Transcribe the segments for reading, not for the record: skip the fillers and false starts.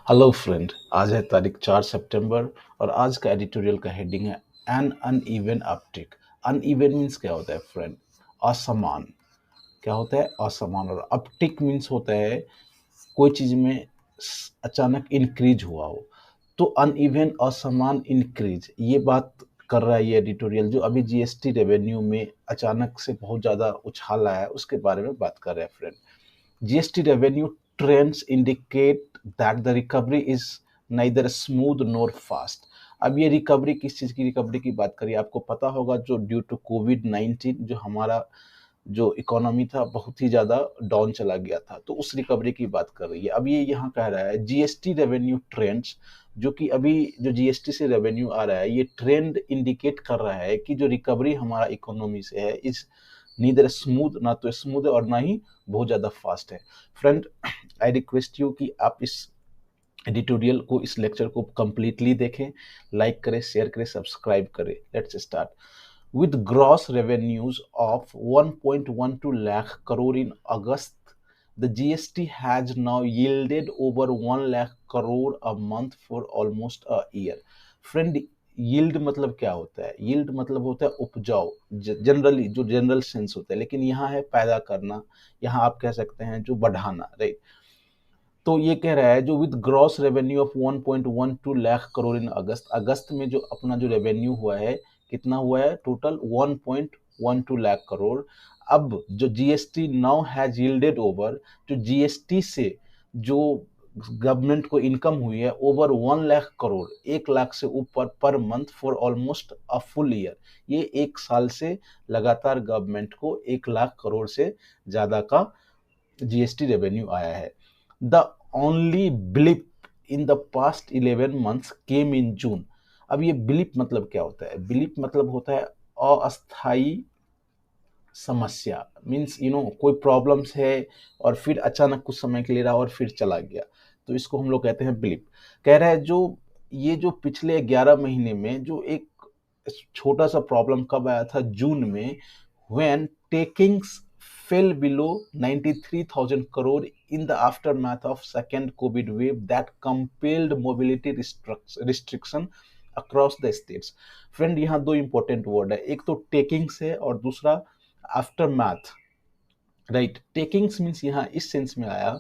Hello friend, आज है तारीख 4 सितंबर और आज का एडिटोरियल का हेडिंग है an uneven uptick. Uneven means क्या होता है फ्रेंड? असमान। क्या होता है? असमान। और अपटिक मीन्स होता है कोई चीज में अचानक इंक्रीज हुआ हो। तो अनइवन, असमान, इंक्रीज, ये बात कर रहा है ये एडिटोरियल जो अभी जीएसटी रेवेन्यू में अचानक से बहुत ज्यादा उछाल आया है, उसके बारे में बात कर रहे हैं friend. GST revenue trends indicate that the recovery is neither smooth nor fast। अब ये रिकवरी किस चीज़ की रिकवरी की बात करिए, आपको पता होगा जो ड्यू टू कोविड-19 जो हमारा जो इकोनॉमी था बहुत ही ज़्यादा डाउन चला गया था, तो उस रिकवरी की बात कर रही है। अब ये यहाँ कह रहा है जीएसटी रेवेन्यू ट्रेंड्स, जो कि अभी जो जीएसटी से रेवेन्यू आ रहा है ये ट्रेंड इंडिकेट कर रहा है कि जो रिकवरी हमारा इकोनॉमी से है इस नीदर स्मूथ, ना तो स्मूथ है और ना ही बहुत ज़्यादा फास्ट है। फ्रेंड, आई रिक्वेस्ट यू कि आप इस एडिटोरियल को, इस लेक्चर को कंप्लीटली देखें, लाइक करें, शेयर करें, सब्सक्राइब करें। Let's start. With gross revenues of 1.12 lakh crore in August, the GST has now yielded over 1 lakh crore a month for almost a year. Friend, yield मतलब क्या होता है? yield मतलब होता है उपजाऊ, जनरली जो जनरल सेंस होता है, लेकिन यहाँ है पैदा करना, यहाँ आप कह सकते हैं जो बढ़ाना, राइट। तो ये कह रहा है जो with gross revenue of 1.12 lakh crore in August, अगस्त में जो अपना जो रेवेन्यू हुआ है, कितना हुआ है टोटल? 1.12 लाख करोड़। अब जो GST now has yielded over, जो जीएसटी से जो गवर्नमेंट को इनकम हुई है ओवर 1 लाख करोड़, 1 लाख से ऊपर per month for almost a full year. ये एक साल से लगातार गवर्नमेंट को 1 लाख करोड़ से ज्यादा का जीएसटी रेवेन्यू आया है। The only blip in the past 11 months केम इन जून। अब ये ब्लिप मतलब क्या होता है? ब्लिप मतलब होता है अस्थाई समस्या, मीन्स कोई प्रॉब्लम्स है और फिर अचानक कुछ समय के लिए रहा और फिर चला गया, तो इसको हम लोग कहते हैं ब्लिप। कह रहा है जो ये जो पिछले 11 महीने में जो एक छोटा सा प्रॉब्लम कब आया था? जून में, when takings fell below 93,000 crore in the aftermath of second COVID wave that compelled mobility restriction across the states। Friend, यहाँ दो इंपॉर्टेंट वर्ड है, एक तो टेकिंग्स है और दूसरा after math, right. Takings means यहाँ इस सेंस में आया,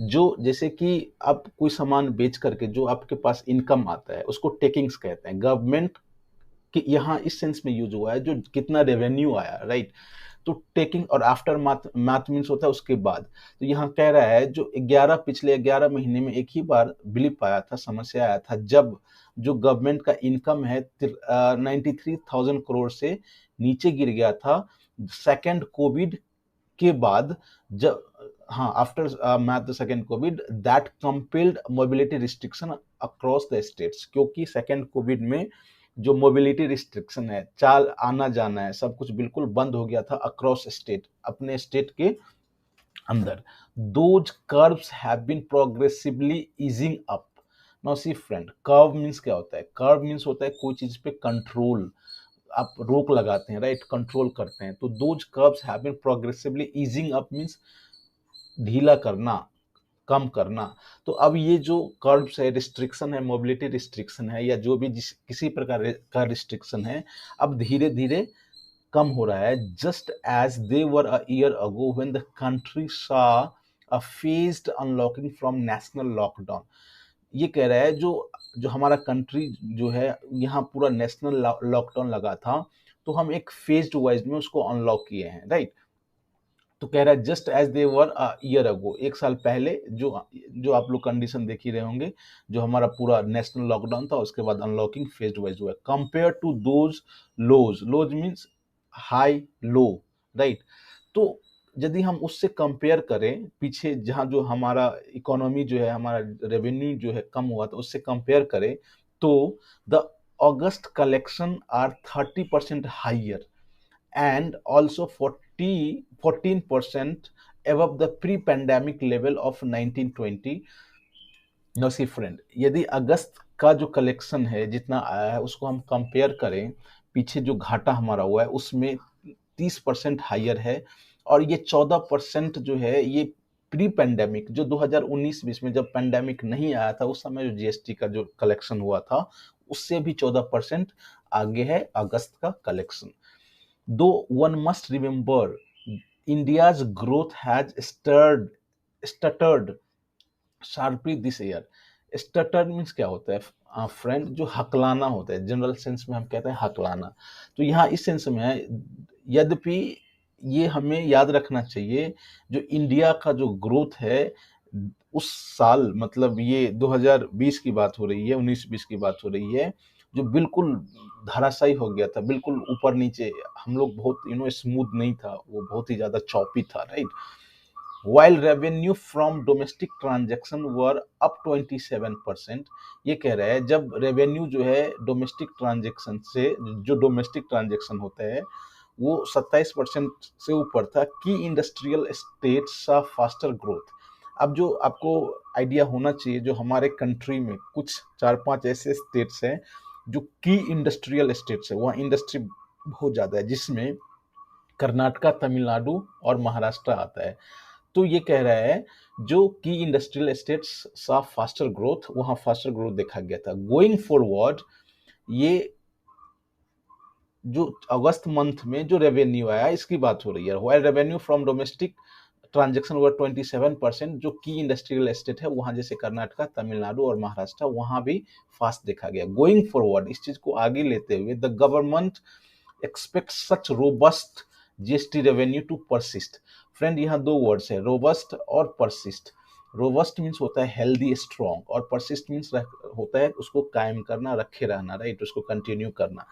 जो जैसे कि आप कोई सामान बेच करके जो आपके पास इनकम आता है उसको टेकिंग्स कहते हैं। गवर्नमेंट कि यहाँ इस सेंस में यूज हुआ है जो कितना रेवेन्यू आया, राइट। तो टेकिंग और आफ्टर मैथ, मैथ मीन्स होता है उसके बाद। तो यहाँ कह रहा है जो 11 पिछले 11 महीने में एक ही बार ब्लिप आया था, समस्या आया था, जब जो गवर्नमेंट का इनकम है 93,000 करोड़ से नीचे गिर गया था सेकेंड कोविड के बाद। जब हाँ, after math the second Covid that compelled mobility restriction across the states, क्योंकि सेकेंड कोविड में जो मोबिलिटी रिस्ट्रिक्शन है, चाल आना जाना है, सब कुछ बिल्कुल बंद हो गया था अक्रॉस स्टेट, अपने स्टेट के अंदर। Those curves have been progressively easing up. Now see friend, curve means क्या होता है? कर्व मींस होता है कोई चीज पे कंट्रोल, आप रोक लगाते हैं, राइट, कंट्रोल करते हैं। तो those curves have been progressively easing up means ढीला करना, कम करना। तो अब ये जो कर्व्स है, रिस्ट्रिक्शन है, मोबिलिटी रिस्ट्रिक्शन है, या जो भी किसी प्रकार का रिस्ट्रिक्शन है, अब धीरे धीरे कम हो रहा है। Just as they were a year ago when the country saw a phased unlocking from national lockdown. ये कह रहा है जो जो हमारा कंट्री जो है, यहाँ पूरा नेशनल लॉकडाउन लगा था, तो हम एक फेज्ड वाइज में उसको अनलॉक किए हैं, राइट। तो कह रहा है just as they were a year ago, एक साल पहले जो जो आप लोग कंडीशन देख ही रहे होंगे, जो हमारा पूरा नेशनल लॉकडाउन था उसके बाद अनलॉकिंग फेज्ड वाइज हुआ है। Compare to those lows, lows means high low, right. तो यदि हम उससे कंपेयर करें पीछे, जहाँ जो हमारा इकोनॉमी जो है, हमारा रेवेन्यू जो है कम हुआ था, उससे कंपेयर करें तो the August collection are 30% higher and also 14% above the pre-pandemic level of 1920। No see friend, यदि अगस्त का जो कलेक्शन है जितना आया है उसको हम कंपेयर करें पीछे जो घाटा हमारा हुआ है उसमें 30% हाइयर है, और ये 14% जो है ये प्री पेंडेमिक जो 2019-20 में जब पेंडेमिक नहीं आया था उस समय जो जीएसटी का जो कलेक्शन हुआ था उससे भी 14% आगे है अगस्त का collection. Though one must remember India's growth has stuttered sharply this year. Stutter means क्या होता है फ्रेंड, जो हकलाना होता है, जनरल सेंस में हम कहते हैं हकलाना। तो यहाँ इस सेंस में है, यद्यपि ये हमें याद रखना चाहिए जो इंडिया का जो ग्रोथ है उस साल, मतलब ये 2020 की बात हो रही है, 19-20 की बात हो रही है, जो बिल्कुल धराशायी हो गया था, बिल्कुल ऊपर नीचे, हम लोग बहुत स्मूथ नहीं था, वो बहुत ही ज्यादा चौपी था, right. while revenue from domestic transaction were up 27%। ये कह रहा है जब रेवेन्यू जो है डोमेस्टिक ट्रांजेक्शन से, जो डोमेस्टिक ट्रांजेक्शन होता है वो 27% से ऊपर था। की इंडस्ट्रियल स्टेट्स सा फास्टर ग्रोथ। अब जो आपको आइडिया होना चाहिए, जो हमारे कंट्री में कुछ 4-5 ऐसे स्टेट्स हैं जो की इंडस्ट्रियल स्टेट्स है, वहाँ इंडस्ट्री बहुत ज़्यादा है, जिसमें कर्नाटका, तमिलनाडु और महाराष्ट्र आता है। तो ये कह रहा है जो की इंडस्ट्रियल एस्टेट्स सा फास्टर ग्रोथ, वहां फास्टर ग्रोथ देखा गया था। गोइंग फॉरवर्ड, ये जो अगस्त मंथ में जो रेवेन्यू आया इसकी बात हो रही है। While revenue from domestic transaction over 27%, जो की इंडस्ट्रियल एस्टेट है वहां जैसे कर्नाटका, तमिलनाडु और महाराष्ट्र, वहां भी फास्ट देखा गया। गोइंग फॉरवर्ड, इस चीज को आगे लेते हुए the government expect such robust GST revenue to persist. Friend यहाँ दो वर्ड्स है, रोबस्ट और परसिस्ट। रोबस्ट मीन्स होता है हेल्दी, स्ट्रॉन्ग, और परसिस्ट मीन्स होता है उसको कायम करना, रखे रहना, राइट, उसको कंटिन्यू करना।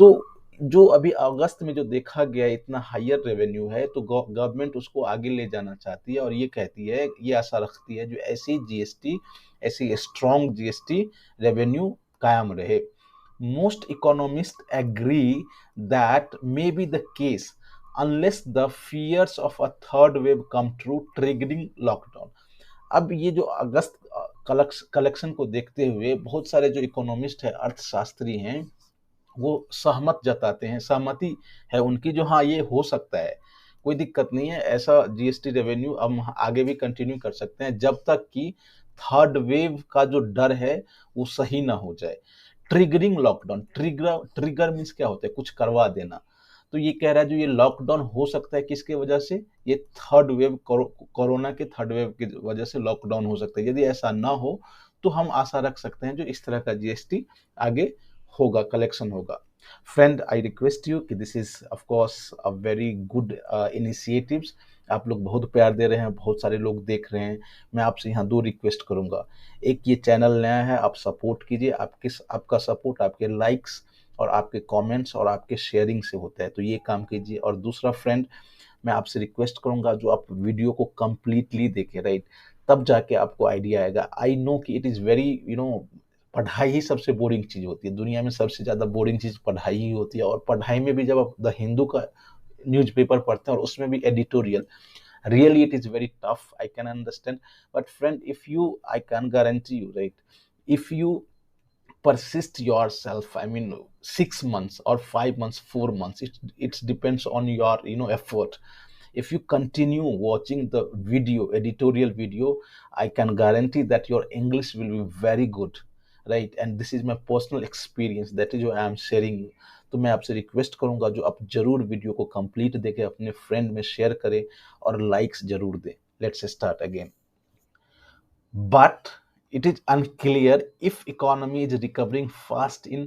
तो जो अभी अगस्त में जो देखा गया इतना हायर रेवेन्यू है, तो गवर्नमेंट उसको आगे ले जाना चाहती है और ये कहती है, ये आशा रखती है जो ऐसी जीएसटी, ऐसी स्ट्रॉन्ग जीएसटी रेवेन्यू कायम रहे। Most economists agree that may be the case unless the fears of a third wave come true, triggering lockdown। अब ये जो अगस्त कलेक्शन को देखते हुए बहुत सारे जो इकोनॉमिस्ट है, अर्थशास्त्री हैं, वो सहमत जताते हैं, सहमति है उनकी, जो हाँ ये हो सकता है, कोई दिक्कत नहीं है, ऐसा जीएसटी रेवेन्यू हम आगे भी कंटिन्यू कर सकते हैं जब तक कि थर्ड वेव का जो डर है वो सही ना हो जाए। ट्रिगरिंग लॉकडाउन, ट्रिगर मीन्स क्या होता है, कुछ करवा देना। तो ये कह रहा है जो ये लॉकडाउन हो सकता है किसके वजह से, ये थर्ड वेव, कोरोना के थर्ड वेव की वजह से लॉकडाउन हो सकता है। यदि ऐसा ना हो तो हम आशा रख सकते हैं जो इस तरह का जीएसटी आगे होगा, कलेक्शन होगा। फ्रेंड, आई रिक्वेस्ट यू कि this is of course a very good initiatives. आप लोग बहुत प्यार दे रहे हैं, बहुत सारे लोग देख रहे हैं। मैं आपसे यहाँ दो रिक्वेस्ट करूंगा। एक, ये चैनल नया है, आप सपोर्ट कीजिए, आपका सपोर्ट आपके लाइक्स और आपके कमेंट्स और आपके शेयरिंग से होता है, तो ये काम कीजिए। और दूसरा फ्रेंड, मैं आपसे रिक्वेस्ट करूंगा जो आप वीडियो को कंप्लीटली देखें, राइट, तब जाके आपको आइडिया आएगा। आई नो कि इट इज़ वेरी पढ़ाई ही सबसे बोरिंग चीज़ होती है, दुनिया में सबसे ज़्यादा बोरिंग चीज़ पढ़ाई ही होती है। और पढ़ाई में भी जब आप द हिंदू का न्यूज़पेपर पढ़ते हैं और उसमें भी editorial, really it is very tough, I can understand, but friend, if you, I can guarantee you, right, if you persist yourself, I mean 6 months or 5 months, 4 months, it depends on your effort. If you continue watching the video, editorial video, I can guarantee that your English will be very good, right, and this is my personal experience, that is why I am sharing you। तो मैं आपसे request करूंगा जो आप जरूर video को complete देखें, अपने फ्रेंड में शेयर करें और लाइक्स जरूर दें। Let's start again. But it is unclear if economy is recovering fast in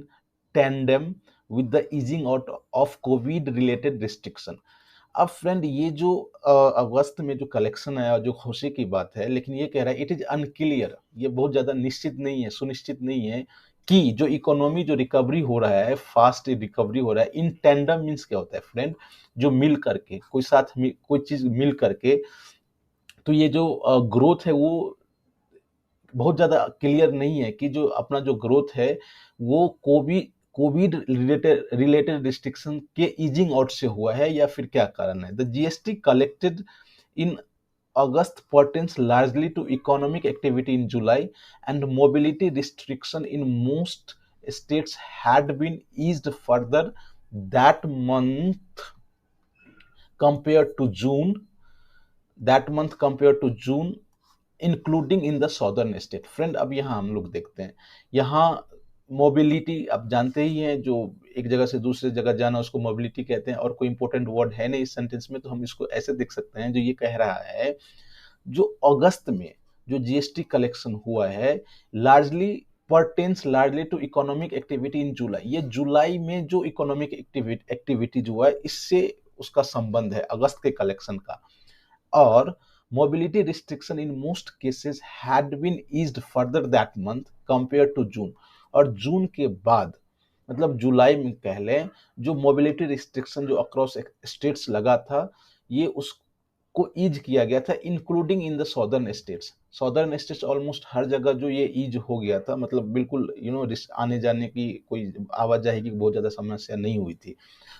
tandem with the easing out of COVID related restriction। अब फ्रेंड, ये जो अगस्त में जो कलेक्शन आया, जो खुशी की बात है, लेकिन ये कह रहा है इट इज अनक्लियर, ये बहुत ज्यादा निश्चित नहीं है, सुनिश्चित नहीं है कि जो इकोनॉमी जो रिकवरी हो रहा है, फास्ट रिकवरी हो रहा है, इन टेंडम मीन्स क्या होता है फ्रेंड, जो मिल करके, कोई साथ कोई चीज मिल करके, तो ये जो ग्रोथ है वो बहुत ज्यादा क्लियर नहीं है कि जो अपना जो ग्रोथ है वो कोविड रिलेटेड रिस्ट्रिक्शन के ईजिंग आउट से हुआ है या फिर क्या कारण है। The GST collected in August pertains largely to economic activity in July, and mobility restriction in most states had been eased further that month compared to June, that month compare to June including in the southern state. Friend अब यहाँ हम लोग देखते हैं, यहाँ mobility आप जानते ही हैं, जो एक जगह से दूसरे जगह जाना उसको मोबिलिटी कहते हैं, और कोई इंपॉर्टेंट वर्ड है नहीं इस सेंटेंस में, तो हम इसको ऐसे देख सकते हैं, जो ये कह रहा है जो अगस्त में जो जीएसटी कलेक्शन हुआ है largely pertains largely to economic activity in July. ये जुलाई में जो इकोनॉमिक एक्टिविटी जो है इससे उसका संबंध है अगस्त के कलेक्शन का। और mobility restriction in most cases had been eased further that month compared to June। और जून के बाद मतलब जुलाई में कह लें, जो मोबिलिटी रिस्ट्रिक्शन जो अक्रॉस स्टेट्स लगा था ये उसको ईज किया गया था, including in the southern states. Southern states almost हर जगह जो ये ईज हो गया था, मतलब बिल्कुल आने जाने की कोई आवाजाही की बहुत ज्यादा समस्या नहीं हुई थी।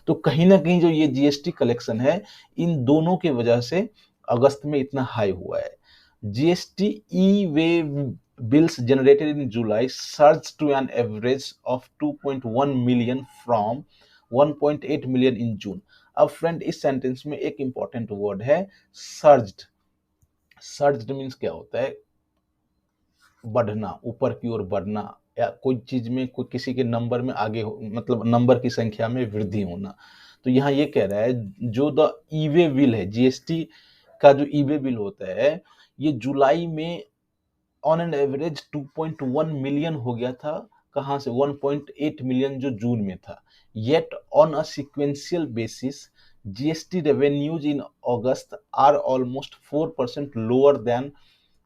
तो कहीं ना कहीं जो ये जीएसटी कलेक्शन है इन दोनों की वजह से अगस्त में इतना हाई हुआ है। GST E way bills generated in July surged to an average of 2.1 million from 1.8 million in June। अब फ्रेंड इस सेंटेंस में एक इंपॉर्टेंट वर्ड है सर्ज्ड। सर्ज्ड मीन्स क्या होता है? बढ़ना, ऊपर की ओर बढ़ना, या कोई चीज में कोई किसी के नंबर में आगे मतलब नंबर की संख्या में वृद्धि होना। तो यहाँ ये कह रहा है जो द ईवे बिल है, जीएसटी का जो ईवे बिल होता है ये जुलाई में ऑन एन एवरेज 2.1 मिलियन हो गया था। कहां से? 1.8 मिलियन जो जून में था। Yet on a sequential basis GST revenues in August are almost 4% lower than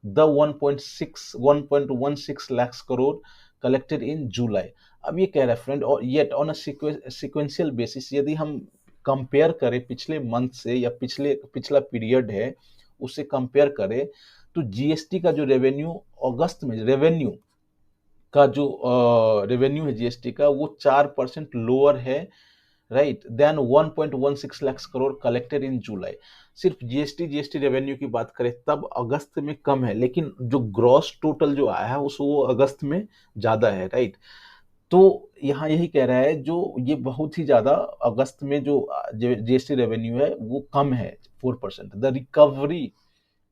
the 1.16 lakh crore collected in July. अब ये कह रहा है फ्रेंड, और yet on a sequential basis, यदि हम कंपेयर करें पिछले मंथ से या पिछला पीरियड है उससे कंपेयर करें, तो जीएसटी का जो रेवेन्यू अगस्त में रेवेन्यू का जो रेवेन्यू है जीएसटी का वो 4% लोअर है, right, than 1.16 lakh crore collected in July. सिर्फ जीएसटी रेवेन्यू की बात करें तब अगस्त में कम है, लेकिन जो ग्रॉस टोटल जो आया है उस वो अगस्त में ज्यादा है, राइट। तो यहाँ यही कह रहा है जो ये बहुत ही ज्यादा अगस्त में जो जीएसटी रेवेन्यू है वो कम है 4%। The recovery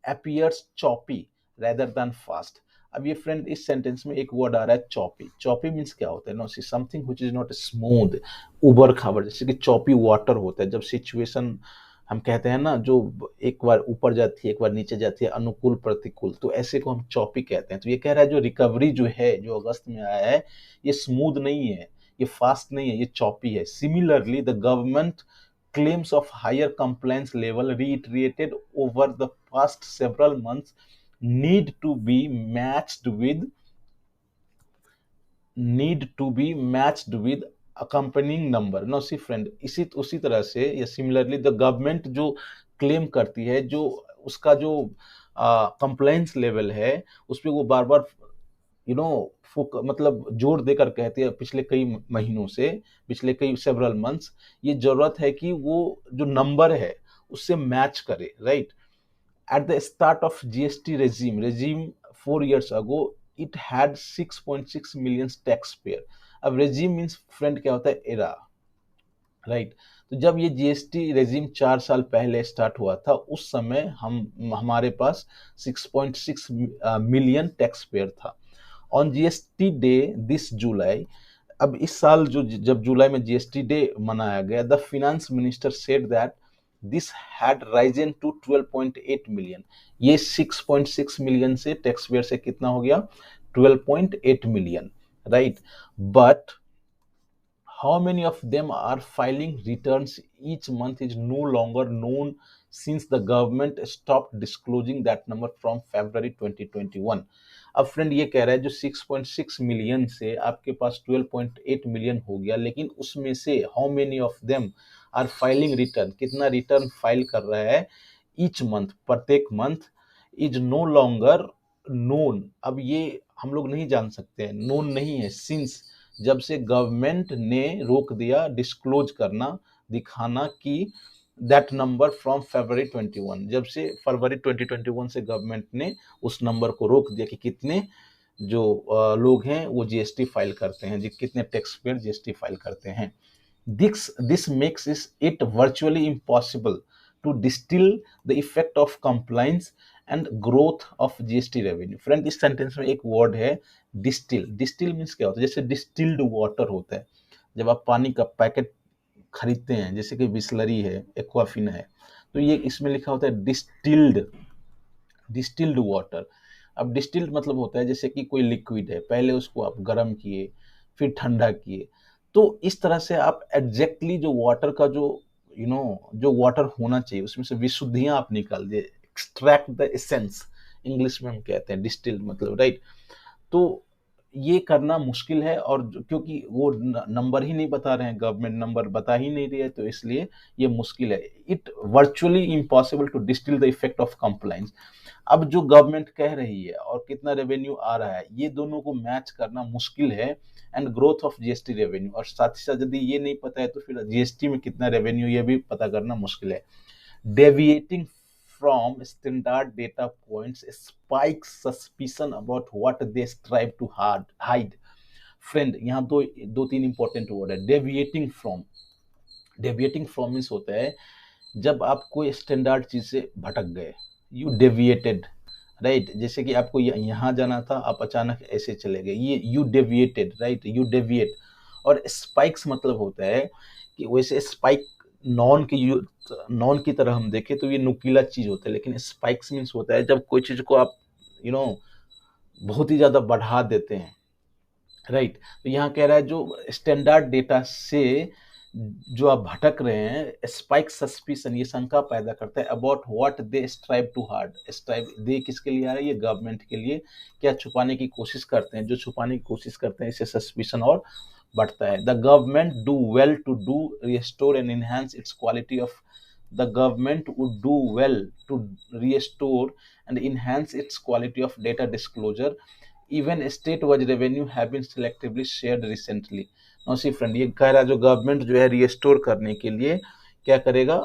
appears choppy rather than fast। अब ये फ्रेंड इस सेंटेंस में एक वर्ड आ रहा है चॉपी। चॉपी मीन्स क्या होता है? No see something which is not smooth, उबड़ खाबड़, जैसे कि चॉपी वाटर होता है। जब सिचुएशन हम कहते हैं ना, जो एक बार ऊपर जाती है एक बार नीचे जाती है, अनुकूल प्रतिकूल, तो ऐसे को हम चॉपी कहते हैं। तो ये कह रहा है जो रिकवरी जो है जो अगस्त में आया है ये स्मूथ नहीं है, ये फास्ट नहीं है, ये चॉपी है। Similarly the government claims of higher compliance level reiterated over the past several months need to be matched with accompanying number। No see friend, इसी उसी तरह से या सिमिलरली द गवर्नमेंट जो क्लेम करती है, जो उसका जो कंप्लायंस लेवल है उस पर वो बार बार मतलब जोर देकर कहते हैं पिछले कई महीनों से, पिछले कई सेवरल मंथ्स, ये जरूरत है कि वो जो नंबर है उससे मैच करे, right. At the start of GST regime 4 years ago it had 6.6 million tax payer. अब रेजीम मीन्स फ्रेंड क्या होता है? Era, right. तो जब ये जीएसटी रेजिम 4 साल पहले स्टार्ट हुआ था उस समय हमारे पास 6.6 मिलियन टैक्स पेयर था। ऑन जीएसटी डे दिस जुलाई, अब इस साल जो जब जुलाई में जीएसटी डे मनाया गया, the finance minister said that this had risen to 12.8 million. ये 6.6 मिलियन से टैक्स पेयर से कितना हो गया? 12.8 million, right. But how many of them are filing returns each month is no longer known since the government stopped disclosing that number from February 2021। अब friend ये कह रहा है जो 6.6 मिलियन से आपके पास 12.8 मिलियन हो गया, लेकिन उसमें से how many of them are filing return, कितना रिटर्न फाइल कर रहा है ईच मंथ, प्रत्येक month, is no longer known. अब ये हम लोग नहीं जान सकते हैं, नोन नहीं है, सिंस जब से गवर्नमेंट ने रोक दिया डिस्क्लोज करना, दिखाना कि दैट नंबर फ्रॉम फरवरी 21, जब से फरवरी 2021 से गवर्नमेंट ने उस नंबर को रोक दिया कि कितने जो लोग हैं वो जीएसटी फाइल करते हैं, कितने टैक्स पेयर जीएसटी फाइल करते हैं। This makes it virtually impossible to distill the effect of compliance and growth of GST revenue. Friend इस सेंटेंस में एक वर्ड है डिस्टिल. डिस्टिल मीन्स क्या होता है? जैसे डिस्टिल्ड वाटर होता है, जब आप पानी का पैकेट खरीदते हैं, जैसे कि बिस्लरी है, एक्वाफिना है, तो ये इसमें लिखा होता है डिस्टिल्ड, डिस्टिल्ड वाटर. अब डिस्टिल्ड मतलब होता है जैसे कि कोई लिक्विड है, पहले उसको आप गर्म किए, फिर ठंडा किए, तो इस तरह से आप एग्जैक्टली जो वाटर का जो जो वाटर होना चाहिए उसमें से विशुद्धियां आप निकाल दिए, एक्सट्रैक्ट द एसेंस, इंग्लिश में हम कहते हैं डिस्टिल्ड मतलब, राइट. तो ये करना मुश्किल है, और क्योंकि वो नंबर ही नहीं बता रहे हैं, गवर्नमेंट नंबर बता ही नहीं रही है, तो इसलिए ये मुश्किल है. It virtually impossible to distil the effect of compliance. अब जो गवर्नमेंट कह रही है और कितना रेवेन्यू आ रहा है, ये दोनों को मैच करना मुश्किल है, and growth of GST revenue, और साथ ही साथ यदि ये नहीं पता है तो फिर जीएसटी में कितना रेवेन्यू ये भी पता करना मुश्किल है. Deviating from standard data points spikes suspicion about what they strive to hide. Friend यहाँ दो तीन इंपॉर्टेंट वर्ड है. Deviating from, deviating from means होता है जब आप कोई स्टैंडर्ड चीज से भटक गए, यू डेविएटेड, राइट. जैसे कि आपको यहाँ जाना था, आप अचानक ऐसे चले गए, ये you deviated, right, you deviate. और स्पाइक्स मतलब होता है कि वैसे स्पाइक नॉन की तरह हम देखें तो ये नुकीला चीज होता है, लेकिन स्पाइक्स मीन्स होता है जब कोई चीज को आप बहुत ही ज्यादा बढ़ा देते हैं, राइट. तो यहाँ कह रहा है जो स्टैंडर्ड डेटा से जो आप भटक रहे हैं, स्पाइक सस्पिशन, ये शंका पैदा करता है about what they strive too hard. Strive दे किसके लिए आ रहा है? ये गवर्नमेंट के लिए. क्या छुपाने की कोशिश करते हैं? जो छुपाने की कोशिश करते हैं, इससे सस्पिशन और बढ़ता है. The government do well to do restore and enhance its quality of, the government would do well to restore and enhance its quality of data disclosure. Even state-wise revenue have been selectively shared recently. Now see friend, ये कह रहा है जो government जो है restore करने के लिए क्या करेगा?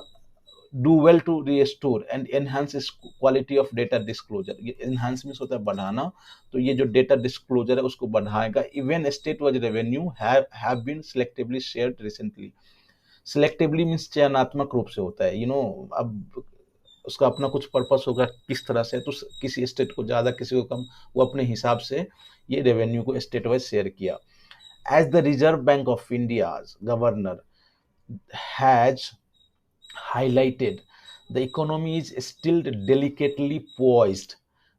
Do well to restore and enhance its quality of data disclosure. ये एनहांस मींस होता है बढ़ाना, तो ये जो डेटा डिस्क्लोजर है उसको बढ़ाएगा. Even state wise revenue have been selectively shared recently. Selectively means चयनात्मक रूप से होता है, अब उसका अपना कुछ पर्पस होगा किस तरह से, तो किसी स्टेट को ज़्यादा किसी को कम, वो अपने हिसाब से ये रेवेन्यू को स्टेट वाइज शेयर किया. As the Reserve Bank of India's governor has highlighted, the economy is still delicately poised.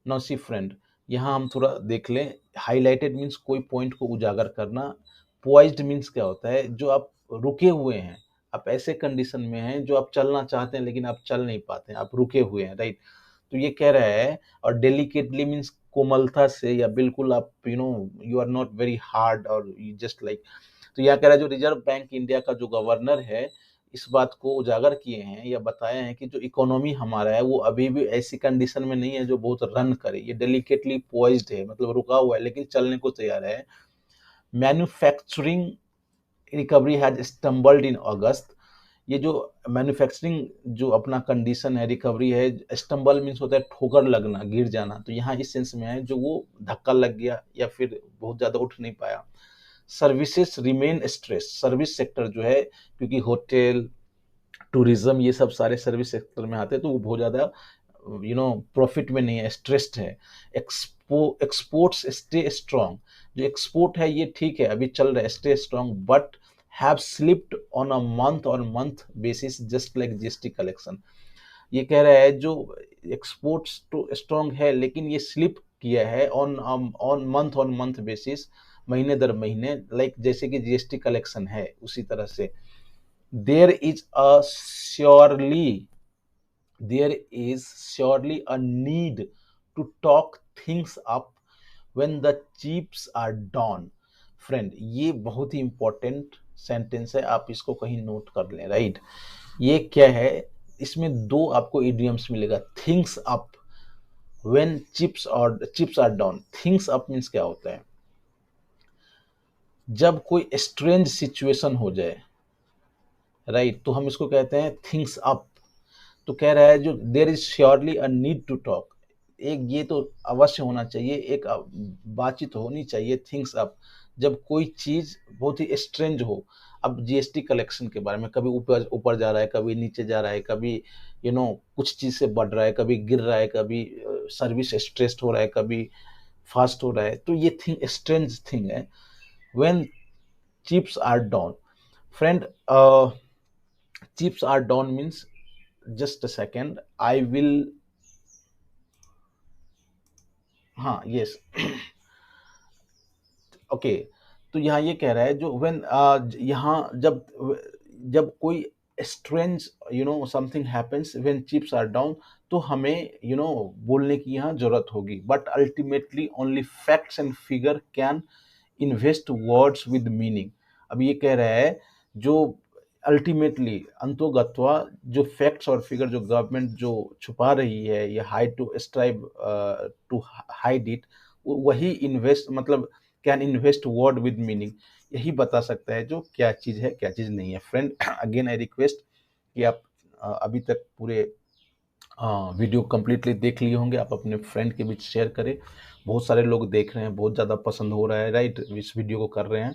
Now see friend, यहाँ हम थोड़ा देख लें. highlighted means कोई पॉइंट को उजागर करना. poised means क्या होता है? जो आप रुके हुए हैं, आप ऐसे कंडीशन में हैं जो आप चलना चाहते हैं लेकिन आप चल नहीं पाते हैं, आप रुके हुए हैं, राइट. तो ये कह रहा है. और डेलिकेटली मीन्स कोमलता से, या बिल्कुल आप you are not very hard और जस्ट लाइक. तो यह कह रहा है जो रिजर्व बैंक इंडिया का जो गवर्नर है, इस बात को उजागर किए हैं या बताए हैं कि जो इकोनॉमी हमारा है वो अभी भी ऐसी कंडीशन में नहीं है जो बहुत रन करे. ये डेलिकेटली पॉइज्ड है, मतलब रुका हुआ है लेकिन चलने को तैयार है. मैन्युफैक्चरिंग रिकवरी हैज स्टम्बल्ड इन अगस्त. ये जो मैन्युफैक्चरिंग जो अपना कंडीशन है, रिकवरी है, स्टम्बल मीन्स होता है ठोकर लगना, गिर जाना, तो यहाँ इस सेंस में है जो वो धक्का लग गया या फिर बहुत ज्यादा उठ नहीं पाया. Services remain stress. Service sector जो है, क्योंकि होटल, टूरिज्म, ये सब सारे सर्विस सेक्टर में आते हैं, तो वो बहुत ज़्यादा प्रॉफिट में नहीं है, स्ट्रेस्ड है. Exports stay strong. जो एक्सपोर्ट है ये ठीक है, अभी चल रहा है, stay strong, but have slipped on a month basis just like GST collection. ये कह रहा है जो एक्सपोर्ट्स तो स्ट्रॉन्ग है लेकिन ये स्लिप किया है ऑन मंथ बेसिस, महीने दर महीने, लाइक जैसे कि जीएसटी कलेक्शन है उसी तरह से. There is surely a need to talk things up when the chips are down. Friend, ये बहुत ही इंपॉर्टेंट सेंटेंस है, आप इसको कहीं नोट कर लें, राइट. ये क्या है? इसमें दो आपको इडियम्स मिलेगा. Things up when chips are down. Things up means क्या होता है? जब कोई स्ट्रेंज सिचुएशन हो जाए, राइट, तो हम इसको कहते हैं थिंग्स अप. तो कह रहा है जो there is surely a need to talk, एक ये तो अवश्य होना चाहिए, एक बातचीत होनी चाहिए, थिंग्स अप, जब कोई चीज बहुत ही स्ट्रेंज हो। अब जीएसटी कलेक्शन के बारे में कभी ऊपर ऊपर जा रहा है, कभी नीचे जा रहा है, कभी कुछ चीज से बढ़ रहा है, कभी गिर रहा है, कभी सर्विस स्ट्रेस्ड हो रहा है, कभी फास्ट हो रहा है, तो ये थिंग स्ट्रेंज थिंग है। When chips are down, friend, chips are down means, just a second, I will, हाँ, yes, ओके। तो यहाँ ये कह रहा है, जो व्हेन, यहाँ जब जब कोई strange something happens when chips are down, तो हमें बोलने की यहाँ जरूरत होगी, but ultimately only facts and figure can invest words with meaning. अब ये कह रहा है, जो अल्टीमेटली अंतोगत्वा जो फैक्ट्स और फिगर जो गवर्नमेंट जो छुपा रही है या hide to strive to hide it, वही इन्वेस्ट मतलब can invest word with meaning, यही बता सकता है जो क्या चीज़ है क्या चीज़ नहीं है। फ्रेंड, अगेन आई रिक्वेस्ट कि आप अभी तक पूरे वीडियो कंप्लीटली देख लिए होंगे, आप अपने फ्रेंड के बीच शेयर करें। बहुत सारे लोग देख रहे हैं, बहुत ज़्यादा पसंद हो रहा है, राइट, इस वीडियो को कर रहे हैं।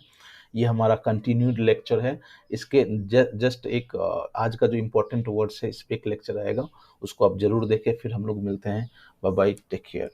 ये हमारा कंटिन्यूड लेक्चर है। इसके जस्ट एक आज का जो इम्पोर्टेंट वर्ड्स है, इस पे एक लेक्चर आएगा, उसको आप जरूर देखें। फिर हम लोग मिलते हैं। Bye bye, take care.